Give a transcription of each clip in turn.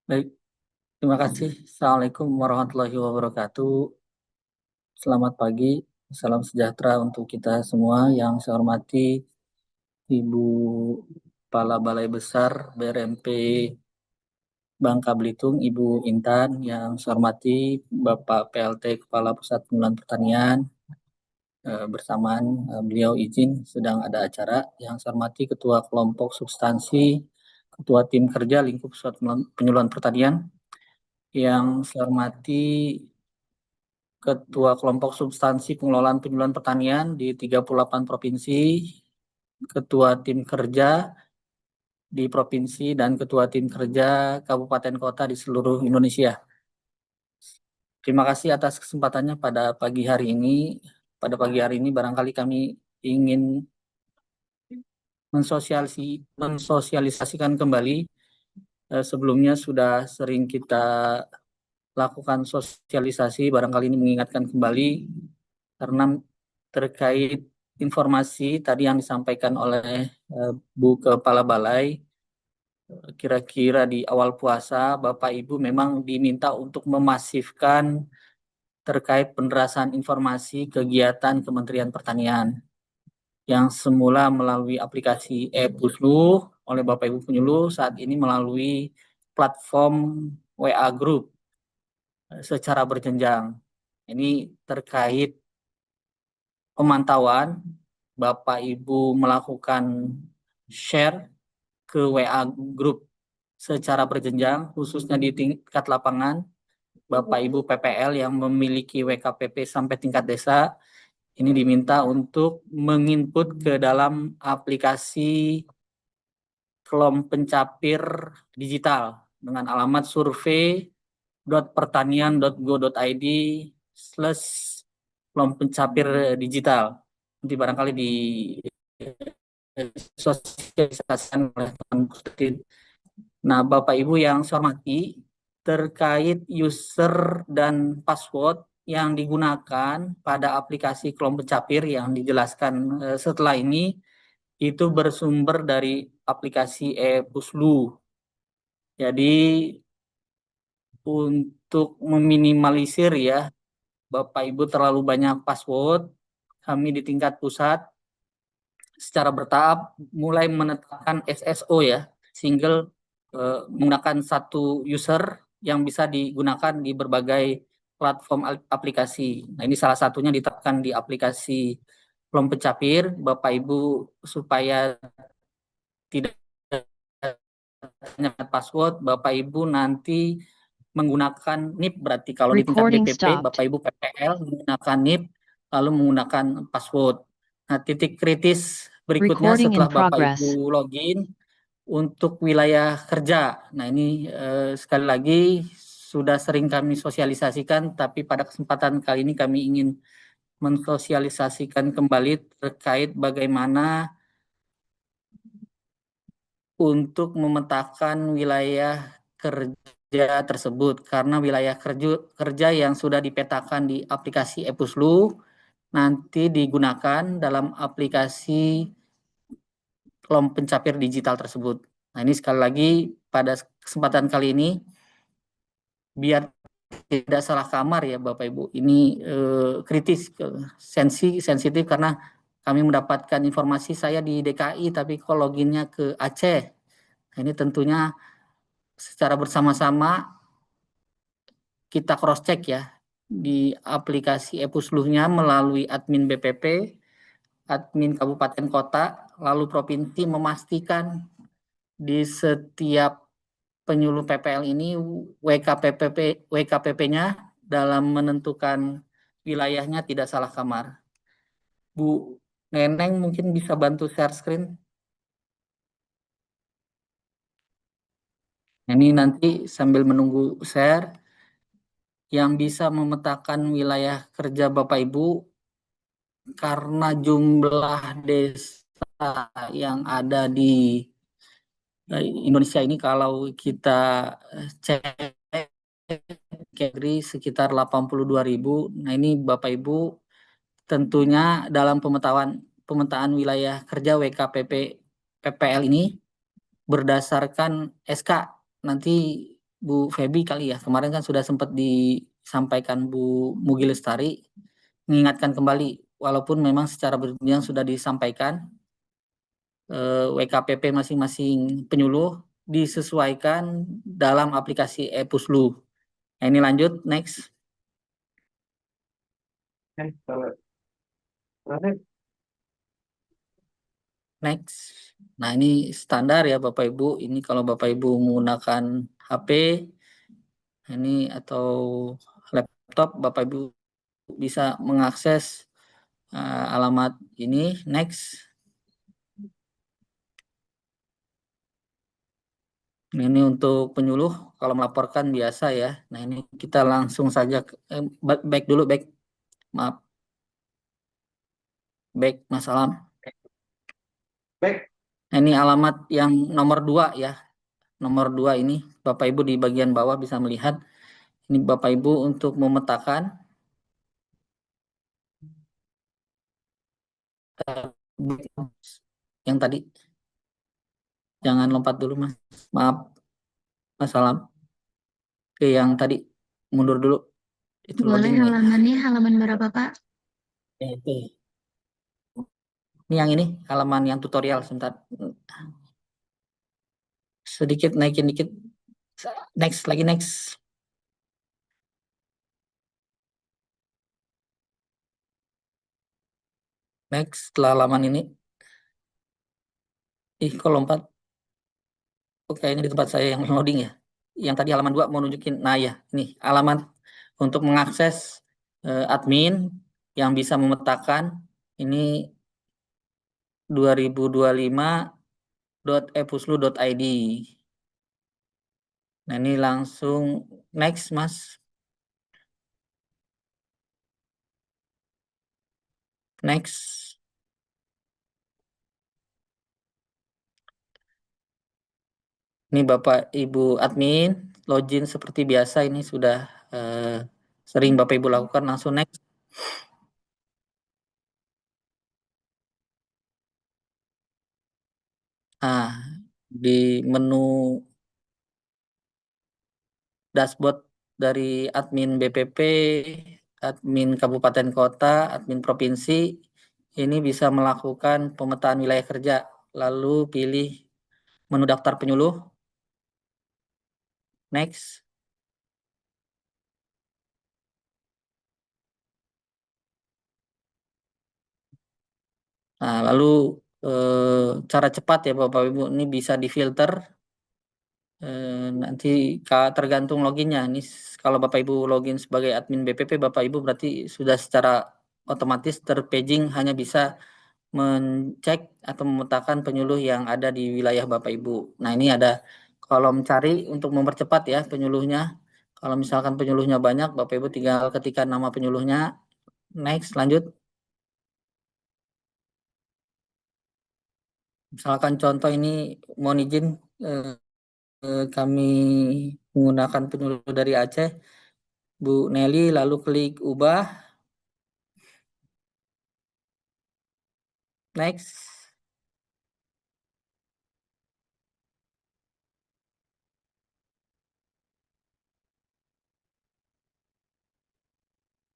Baik, terima kasih. Assalamualaikum warahmatullahi wabarakatuh. Selamat pagi, salam sejahtera untuk kita semua. Yang saya hormati Ibu Kepala Balai Besar BRMP Bangka Belitung, Ibu Intan. Yang saya hormati Bapak PLT Kepala Pusat Pengembangan Pertanian. Bersamaan beliau izin sedang ada acara. Yang saya hormati Ketua Kelompok Substansi, Ketua Tim Kerja Lingkup Pusat Penyuluhan Pertanian. Yang saya hormati Ketua Kelompok Substansi Pengelolaan Penyuluhan Pertanian di 38 provinsi, Ketua Tim Kerja di provinsi, dan Ketua Tim Kerja Kabupaten Kota di seluruh Indonesia. Terima kasih atas kesempatannya pada pagi hari ini. Pada pagi hari ini barangkali kami ingin mensosialisasikan kembali. Sebelumnya sudah sering kita lakukan sosialisasi, barangkali ini mengingatkan kembali karena terkait informasi tadi yang disampaikan oleh Bu Kepala Balai, kira-kira di awal puasa Bapak Ibu memang diminta untuk memasifkan terkait penerasan informasi kegiatan Kementerian Pertanian yang semula melalui aplikasi e-Puslu oleh Bapak Ibu penyuluh, saat ini melalui platform WA Group secara berjenjang. Ini terkait pemantauan, Bapak Ibu melakukan share ke WA Group secara berjenjang, khususnya di tingkat lapangan. Bapak Ibu PPL yang memiliki WKPP sampai tingkat desa, ini diminta untuk menginput ke dalam aplikasi Kelom Pencapir Digital dengan alamat survei.pertanian.go.id/Kelom Pencapir Digital. Nanti barangkali di sosialisasikan oleh teman. Nah, Bapak Ibu yang saya hormati, terkait user dan password yang digunakan pada aplikasi Kelom Pencapir yang dijelaskan setelah ini, itu bersumber dari aplikasi e-Puslu. Jadi untuk meminimalisir ya Bapak Ibu terlalu banyak password, kami di tingkat pusat secara bertahap mulai menetapkan SSO ya, single menggunakan satu user yang bisa digunakan di berbagai platform aplikasi. Nah, ini salah satunya ditetapkan di aplikasi Kelom Pencapir, Bapak Ibu, supaya tidak hanya password, Bapak Ibu nanti menggunakan NIP, berarti kalau di tingkat Recording BPP, Bapak stopped. Ibu PPL menggunakan NIP, lalu menggunakan password. Nah, titik kritis berikutnya Recording in setelah Bapak Ibu progress. login untuk wilayah kerja. Nah, ini sekali lagi sudah sering kami sosialisasikan, tapi pada kesempatan kali ini kami ingin mensosialisasikan kembali terkait bagaimana untuk memetakan wilayah kerja tersebut, karena wilayah kerja yang sudah dipetakan di aplikasi e-Puslu nanti digunakan dalam aplikasi Kelom Pencapir Digital tersebut. Nah, ini sekali lagi pada kesempatan kali ini biar tidak salah kamar ya Bapak Ibu. Ini kritis, sensitif karena kami mendapatkan informasi saya di DKI tapi kok loginnya ke Aceh. Nah, ini tentunya secara bersama-sama kita cross check ya di aplikasi e-Pusluhnya melalui admin BPP, admin kabupaten kota, lalu provinsi memastikan di setiap penyuluh PPL ini WKPP-nya dalam menentukan wilayahnya tidak salah kamar. Bu Neneng mungkin bisa bantu share screen. Ini nanti sambil menunggu share, yang bisa memetakan wilayah kerja Bapak Ibu karena jumlah desa yang ada di Indonesia ini kalau kita cek sekitar 82.000. Nah, ini Bapak Ibu tentunya dalam pemetaan wilayah kerja WKPP PPL ini berdasarkan SK. Nanti Bu Febi kali ya. Kemarin kan sudah sempat disampaikan Bu Mugi Lestari, mengingatkan kembali, walaupun memang secara berjenjang sudah disampaikan, WKPP masing-masing penyuluh disesuaikan dalam aplikasi ePuslu. Nah, ini lanjut, next. Next. Nah, ini standar ya Bapak Ibu. Ini kalau Bapak Ibu menggunakan HP ini atau laptop, Bapak Ibu bisa mengakses alamat ini. Next. Ini untuk penyuluh kalau melaporkan biasa ya. Nah, ini kita langsung saja back dulu, back. Maaf, back Mas Alam. Baik, Nah, ini alamat yang nomor 2 ya. Nomor 2 ini Bapak Ibu di bagian bawah bisa melihat. Ini Bapak Ibu untuk memetakan yang tadi. Jangan lompat dulu Mas. Maaf, Mas Alam. Oke, yang tadi mundur dulu. Itu Boleh loadingnya. halamannya, halaman berapa Pak? Oke. Ini yang ini, halaman yang tutorial sebentar. Sedikit naikin dikit. Next, lagi next. Next, setelah halaman ini. Kok lompat? Oke, ini di tempat saya yang loading ya. Yang tadi halaman 2 mau nunjukin. Nah ya, ini halaman untuk mengakses admin yang bisa memetakan ini 2025.epuslu.id. Nah, ini langsung next, Mas. Next. Ini Bapak Ibu admin, login seperti biasa ini sudah sering Bapak Ibu lakukan, langsung next. Nah, di menu dashboard dari admin BPP, admin kabupaten kota, admin provinsi, ini bisa melakukan pemetaan wilayah kerja. Lalu pilih menu daftar penyuluh. Next. Nah, lalu cara cepat ya Bapak Ibu, ini bisa difilter. Nanti tergantung loginnya. Ini kalau Bapak Ibu login sebagai admin BPP, Bapak Ibu berarti sudah secara otomatis terpaging hanya bisa mencek atau memetakan penyuluh yang ada di wilayah Bapak Ibu. Nah, ini ada kolom cari untuk mempercepat ya penyuluhnya. Kalau misalkan penyuluhnya banyak, Bapak Ibu tinggal ketikkan nama penyuluhnya. Next, lanjut. Misalkan contoh ini mohon izin kami menggunakan penyuluh dari Aceh, Bu Nelly, lalu klik ubah. Next.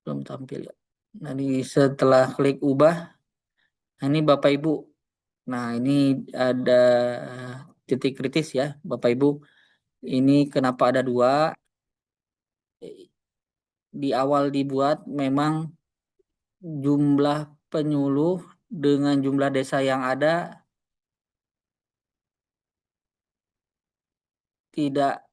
Belum tampil ya. Nanti setelah klik ubah, nah ini Bapak Ibu. Nah, ini ada titik kritis ya, Bapak Ibu. Ini kenapa ada 2? Di awal dibuat memang jumlah penyuluh dengan jumlah desa yang ada tidak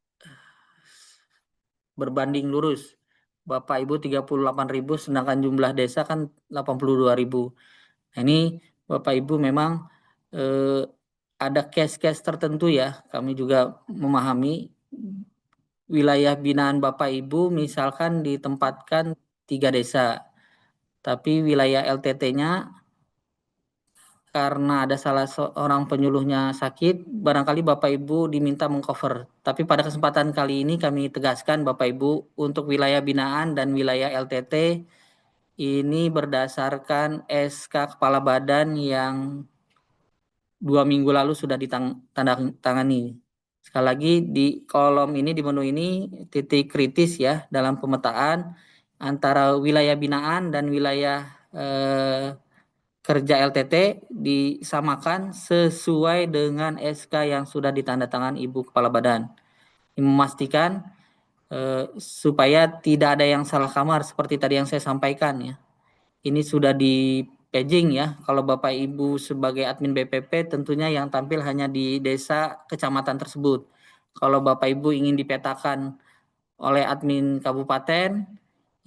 berbanding lurus. Bapak Ibu 38.000 sedangkan jumlah desa kan 82.000. Nah, ini Bapak Ibu memang ada case-case tertentu ya. Kami juga memahami wilayah binaan Bapak Ibu misalkan ditempatkan 3 desa. Tapi wilayah LTT-nya karena ada salah seorang penyuluhnya sakit, barangkali Bapak Ibu diminta mengcover. Tapi pada kesempatan kali ini kami tegaskan Bapak Ibu untuk wilayah binaan dan wilayah LTT ini berdasarkan SK Kepala Badan yang 2 minggu lalu sudah ditandatangani. Sekali lagi di kolom ini, di menu ini, titik kritis ya dalam pemetaan antara wilayah binaan dan wilayah kerja LTT disamakan sesuai dengan SK yang sudah ditandatangan Ibu Kepala Badan. Ini memastikan supaya tidak ada yang salah kamar seperti tadi yang saya sampaikan ya. Ini sudah di paging ya. Kalau Bapak Ibu sebagai admin BPP tentunya yang tampil hanya di desa kecamatan tersebut. Kalau Bapak Ibu ingin dipetakan oleh admin kabupaten,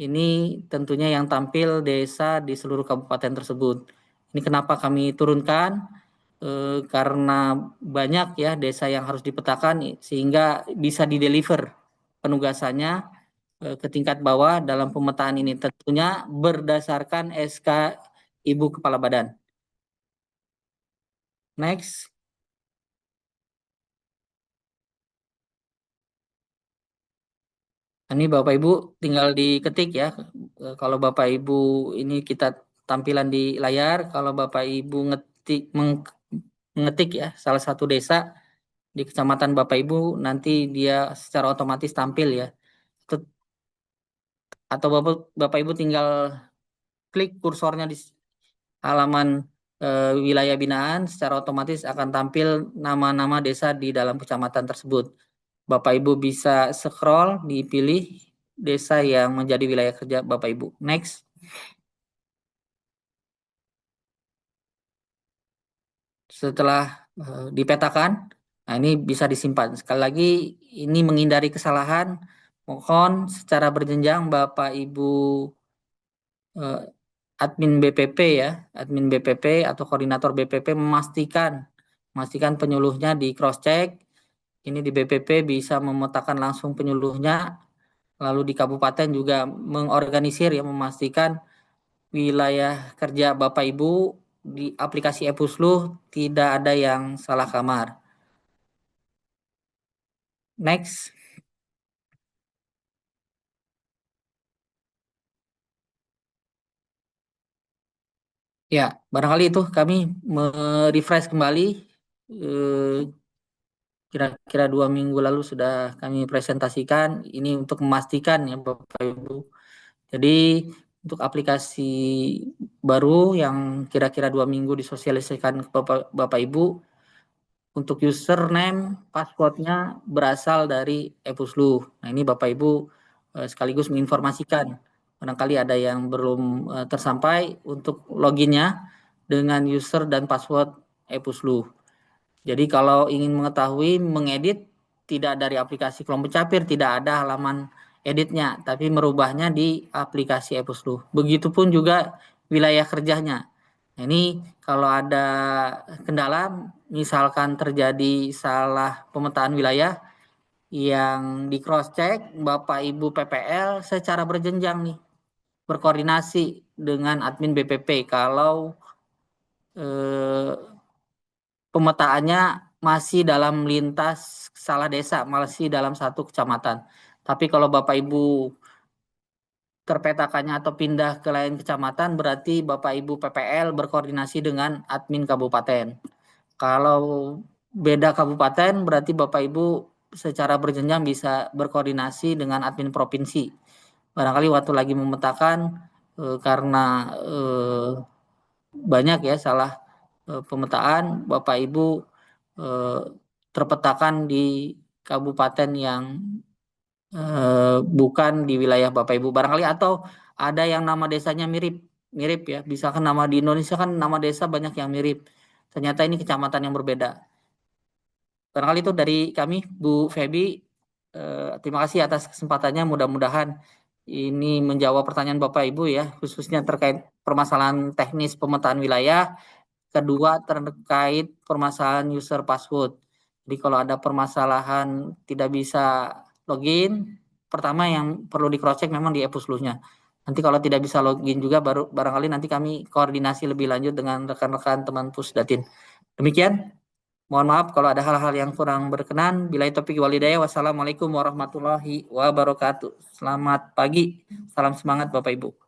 ini tentunya yang tampil desa di seluruh kabupaten tersebut. Ini kenapa kami turunkan? Karena banyak ya desa yang harus dipetakan sehingga bisa dideliver penugasannya ke tingkat bawah dalam pemetaan ini tentunya berdasarkan SK Ibu Kepala Badan. Next. Ini Bapak Ibu tinggal diketik ya. Kalau Bapak Ibu ini kita tampilan di layar, kalau Bapak Ibu mengetik ya salah satu desa di kecamatan Bapak Ibu nanti dia secara otomatis tampil ya. Atau Bapak Ibu tinggal klik kursornya di halaman wilayah binaan, secara otomatis akan tampil nama-nama desa di dalam kecamatan tersebut. Bapak Ibu bisa scroll, dipilih desa yang menjadi wilayah kerja Bapak Ibu. Next. Setelah dipetakan, nah ini bisa disimpan. Sekali lagi, ini menghindari kesalahan. Mohon secara berjenjang Bapak Ibu admin BPP ya, admin BPP atau koordinator BPP memastikan penyuluhnya di cross check. Ini di BPP bisa memetakan langsung penyuluhnya, lalu di kabupaten juga mengorganisir ya, memastikan wilayah kerja Bapak Ibu di aplikasi ePuslu tidak ada yang salah kamar. Next. Ya, barangkali itu kami merefresh kembali. Kira-kira 2 minggu lalu sudah kami presentasikan. Ini untuk memastikan ya Bapak Ibu. Jadi untuk aplikasi baru yang kira-kira 2 minggu disosialisasikan ke Bapak Ibu, untuk username, passwordnya berasal dari ePuslu. Nah ini Bapak Ibu sekaligus menginformasikan. Barangkali ada yang belum tersampai untuk loginnya dengan user dan password ePuslu. Jadi kalau ingin mengetahui mengedit tidak dari aplikasi kelompok capir, tidak ada halaman editnya, tapi merubahnya di aplikasi ePuslu. Begitupun juga wilayah kerjanya. Nah, ini kalau ada kendala, misalkan terjadi salah pemetaan wilayah yang di cross check, Bapak Ibu PPL secara berjenjang nih berkoordinasi dengan admin BPP kalau pemetaannya masih dalam lintas salah desa, masih dalam satu kecamatan. Tapi kalau Bapak Ibu terpetakannya atau pindah ke lain kecamatan, berarti Bapak Ibu PPL berkoordinasi dengan admin kabupaten. Kalau beda kabupaten, berarti Bapak Ibu secara berjenjang bisa berkoordinasi dengan admin provinsi. Barangkali waktu lagi memetakan karena banyak ya salah pemetaan, Bapak Ibu terpetakan di kabupaten yang bukan di wilayah Bapak Ibu barangkali, atau ada yang nama desanya mirip ya, misalkan nama di Indonesia kan nama desa banyak yang mirip, ternyata ini kecamatan yang berbeda. Barangkali itu dari kami Bu Febi. Terima kasih atas kesempatannya, mudah-mudahan ini menjawab pertanyaan Bapak Ibu ya, khususnya terkait permasalahan teknis pemetaan wilayah. Kedua, terkait permasalahan user password. Jadi kalau ada permasalahan tidak bisa login, pertama yang perlu di cross check memang di ePuslunya. Nanti kalau tidak bisa login juga baru barangkali nanti kami koordinasi lebih lanjut dengan rekan-rekan teman Pusdatin. Demikian. Mohon maaf kalau ada hal-hal yang kurang berkenan. Billahi taufiq wal hidayah. Wassalamualaikum warahmatullahi wabarakatuh. Selamat pagi. Salam semangat Bapak Ibu.